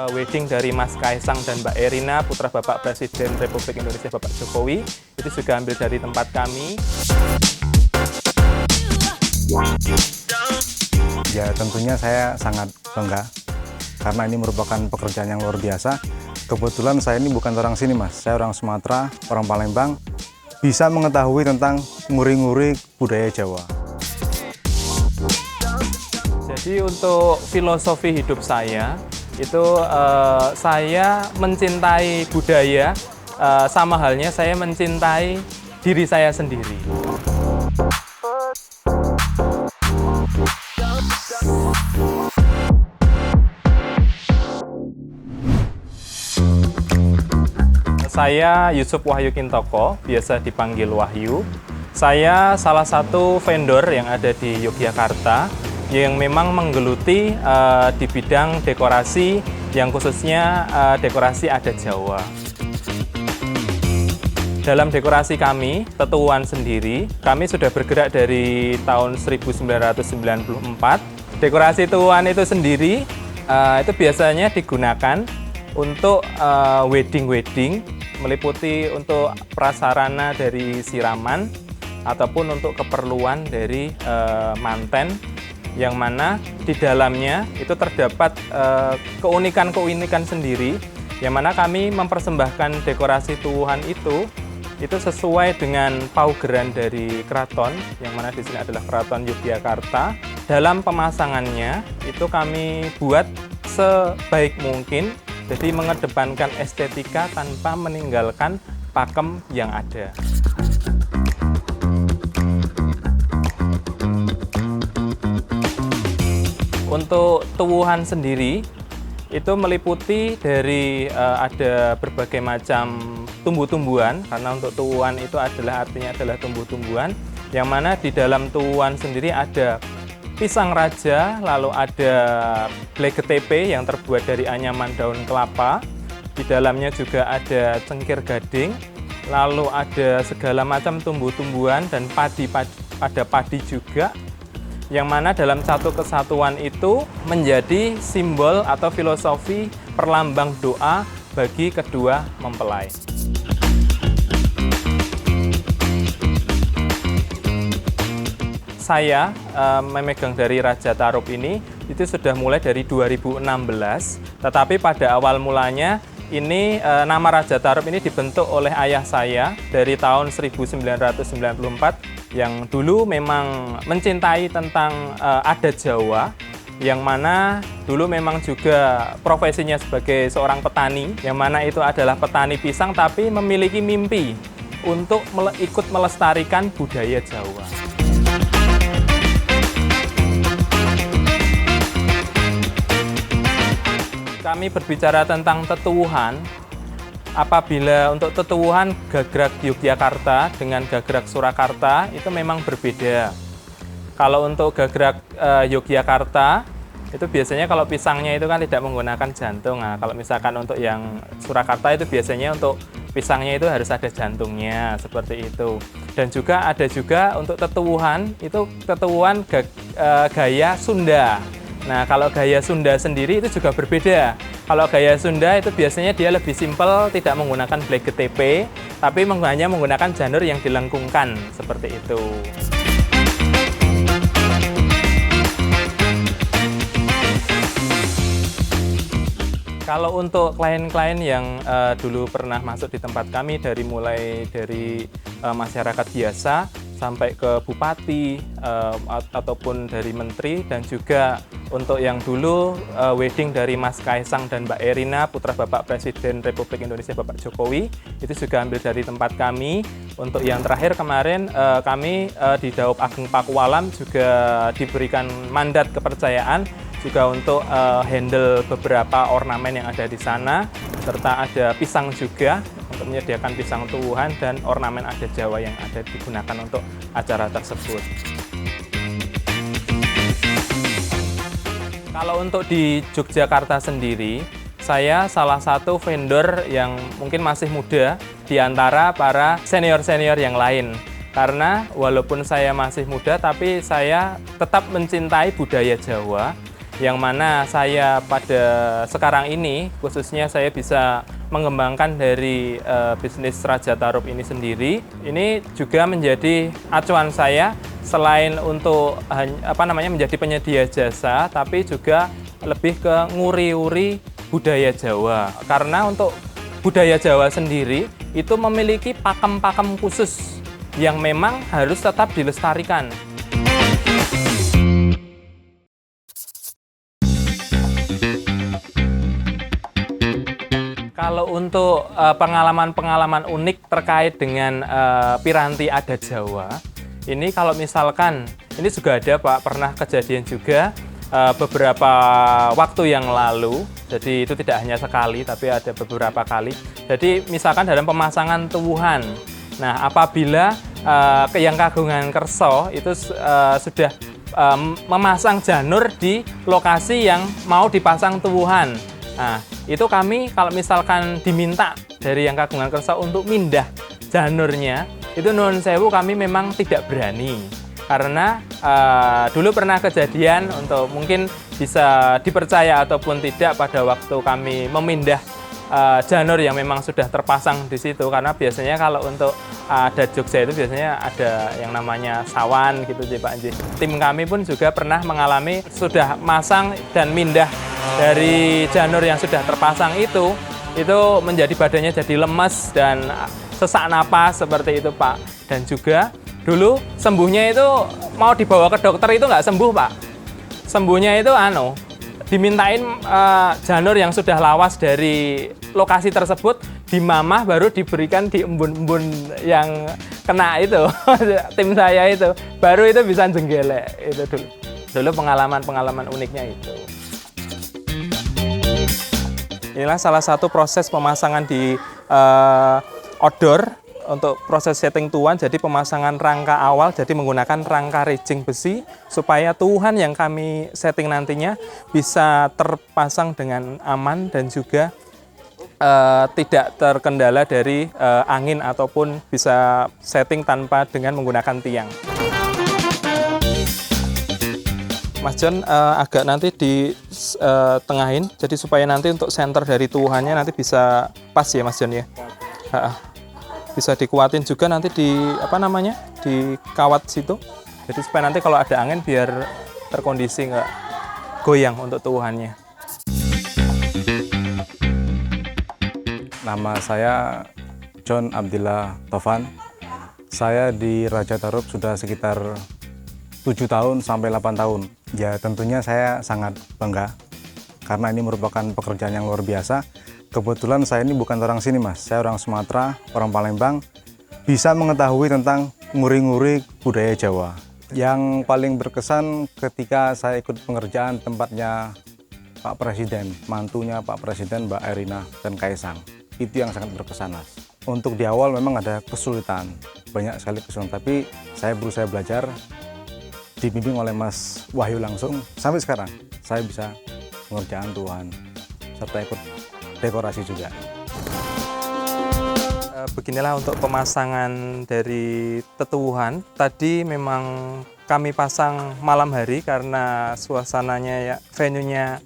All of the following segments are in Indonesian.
wedding dari Mas Kaisang dan Mbak Erina, putra Bapak Presiden Republik Indonesia Bapak Jokowi, itu juga ambil dari tempat kami. Ya tentunya saya sangat bangga karena ini merupakan pekerjaan yang luar biasa. Kebetulan saya ini bukan orang sini Mas, saya orang Sumatera, orang Palembang, bisa mengetahui tentang nguri-nguri budaya Jawa. Jadi untuk filosofi hidup saya, itu saya mencintai budaya, sama halnya saya mencintai diri saya sendiri. Saya Yusuf Wahyu Kintoko, biasa dipanggil Wahyu. Saya salah satu vendor yang ada di Yogyakarta yang memang menggeluti di bidang dekorasi, yang khususnya dekorasi adat Jawa. Dalam dekorasi kami, Tetuwuhan sendiri, kami sudah bergerak dari tahun 1994. Dekorasi Tetuwuhan itu sendiri, itu biasanya digunakan untuk wedding-wedding, meliputi untuk prasarana dari siraman, ataupun untuk keperluan dari manten, yang mana di dalamnya itu terdapat keunikan-keunikan sendiri, yang mana kami mempersembahkan dekorasi Tetuwuhan itu sesuai dengan paugeran dari keraton, yang mana di sini adalah Keraton Yogyakarta. Dalam pemasangannya itu kami buat sebaik mungkin, jadi mengedepankan estetika tanpa meninggalkan pakem yang ada. Untuk Tetuwuhan sendiri, itu meliputi dari ada berbagai macam tumbuh-tumbuhan, karena untuk Tetuwuhan itu artinya adalah tumbuh-tumbuhan, yang mana di dalam Tetuwuhan sendiri ada pisang raja, lalu ada blegetepe yang terbuat dari anyaman daun kelapa, di dalamnya juga ada cengkir gading, lalu ada segala macam tumbuh-tumbuhan dan ada padi juga, yang mana dalam satu kesatuan itu menjadi simbol atau filosofi perlambang doa bagi kedua mempelai. Saya memegang dari Raja Tarup ini itu sudah mulai dari 2016, tetapi pada awal mulanya ini nama Raja Tarup ini dibentuk oleh ayah saya dari tahun 1994, yang dulu memang mencintai tentang adat Jawa, yang mana dulu memang juga profesinya sebagai seorang petani, yang mana itu adalah petani pisang, tapi memiliki mimpi untuk ikut melestarikan budaya Jawa. Kami berbicara tentang Tetuwuhan. Apabila untuk Tetuwuhan Gagrak Yogyakarta dengan Gagrak Surakarta itu memang berbeda. Kalau untuk Gagrak Yogyakarta itu biasanya kalau pisangnya itu kan tidak menggunakan jantung. Nah, kalau misalkan untuk yang Surakarta itu biasanya untuk pisangnya itu harus ada jantungnya, seperti itu. Dan juga ada juga untuk Tetuwuhan, itu Tetuwuhan gaya Sunda. Nah, kalau gaya Sunda sendiri itu juga berbeda. Kalau gaya Sunda itu biasanya dia lebih simpel, tidak menggunakan blegetepe, tapi hanya menggunakan janur yang dilengkungkan, seperti itu. Kalau untuk klien-klien yang dulu pernah masuk di tempat kami, mulai dari masyarakat biasa sampai ke bupati ataupun dari menteri, dan juga untuk yang dulu wedding dari Mas Kaisang dan Mbak Erina, putra Bapak Presiden Republik Indonesia Bapak Jokowi, itu juga ambil dari tempat kami. Untuk yang terakhir kemarin kami di Daup Ageng Pakualam juga diberikan mandat kepercayaan juga untuk handle beberapa ornamen yang ada di sana, serta ada pisang juga untuk menyediakan pisang Tetuwuhan dan ornamen adat Jawa yang ada digunakan untuk acara tersebut. Kalau untuk di Yogyakarta sendiri, saya salah satu vendor yang mungkin masih muda di antara para senior-senior yang lain. Karena walaupun saya masih muda, tapi saya tetap mencintai budaya Jawa, yang mana saya pada sekarang ini khususnya saya bisa mengembangkan dari bisnis Raja Tarup ini sendiri. Ini juga menjadi acuan saya selain untuk menjadi penyedia jasa, tapi juga lebih ke nguri-uri budaya Jawa. Karena untuk budaya Jawa sendiri itu memiliki pakem-pakem khusus yang memang harus tetap dilestarikan. Kalau untuk pengalaman-pengalaman unik terkait dengan piranti adat Jawa, ini kalau misalkan, ini juga ada Pak, pernah kejadian juga beberapa waktu yang lalu, jadi itu tidak hanya sekali, tapi ada beberapa kali. Jadi misalkan dalam pemasangan tuwuhan, nah apabila yang Kagungan Kerso itu sudah memasang janur di lokasi yang mau dipasang tuwuhan. Nah, itu kami kalau misalkan diminta dari yang Kagungan Kerso untuk mindah janurnya, itu nuwun sewu kami memang tidak berani. Karena dulu pernah kejadian, untuk mungkin bisa dipercaya ataupun tidak, pada waktu kami memindah janur yang memang sudah terpasang di situ. Karena biasanya kalau untuk adat Jogja itu biasanya ada yang namanya sawan gitu sih Pak Anji. Tim kami pun juga pernah mengalami sudah masang dan mindah dari janur yang sudah terpasang itu menjadi badannya jadi lemes dan sesak napas seperti itu Pak. Dan juga dulu sembuhnya itu mau dibawa ke dokter itu nggak sembuh Pak. Sembuhnya itu dimintain janur yang sudah lawas dari lokasi tersebut dimamah, baru diberikan di embun-embun yang kena itu. Tim saya itu baru itu bisa jenggelek itu dulu pengalaman uniknya itu. Inilah salah satu proses pemasangan di outdoor untuk proses setting tuwuhan. Jadi pemasangan rangka awal, jadi menggunakan rangka rejing besi supaya tuwuhan yang kami setting nantinya bisa terpasang dengan aman dan juga tidak terkendala dari angin ataupun bisa setting tanpa dengan menggunakan tiang. Mas John agak nanti di tengahin, jadi supaya nanti untuk center dari tuwuhannya nanti bisa pas ya Mas John ya. Bisa dikuatin juga nanti di di kawat situ. Jadi supaya nanti kalau ada angin biar terkondisi nggak goyang untuk tuwuhannya. Nama saya John Abdillah Tovan. Saya di Raja Tarup sudah sekitar 7 tahun sampai 8 tahun. Ya tentunya saya sangat bangga karena ini merupakan pekerjaan yang luar biasa. Kebetulan saya ini bukan orang sini Mas, saya orang Sumatera, orang Palembang, bisa mengetahui tentang nguri-nguri budaya Jawa. Yang paling berkesan ketika saya ikut pengerjaan tempatnya Pak Presiden, mantunya Pak Presiden Mbak Erina dan Kaisang. Itu yang sangat berkesan Mas. Untuk di awal memang ada kesulitan, banyak sekali kesulitan, tapi saya berusaha belajar, dibimbing oleh Mas Wahyu langsung, sampai sekarang saya bisa pengerjaan tuwuhan serta ikut dekorasi juga. Beginilah untuk pemasangan dari tetuwuhan. Tadi memang kami pasang malam hari karena suasananya ya, venue-nya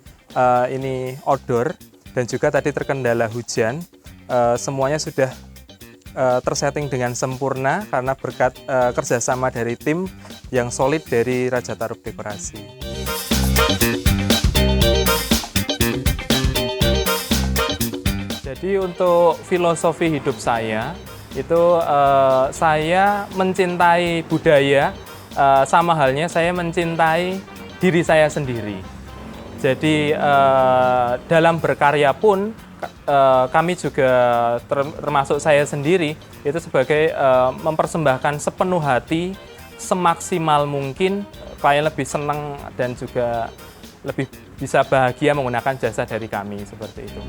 ini outdoor dan juga tadi terkendala hujan. Semuanya sudah tersetting dengan sempurna karena berkat kerjasama dari tim yang solid dari Raja Tarup Dekorasi. Jadi untuk filosofi hidup saya itu saya mencintai budaya, sama halnya saya mencintai diri saya sendiri. Jadi dalam berkarya pun kami juga termasuk saya sendiri itu sebagai mempersembahkan sepenuh hati semaksimal mungkin supaya lebih senang dan juga lebih bisa bahagia menggunakan jasa dari kami seperti itu.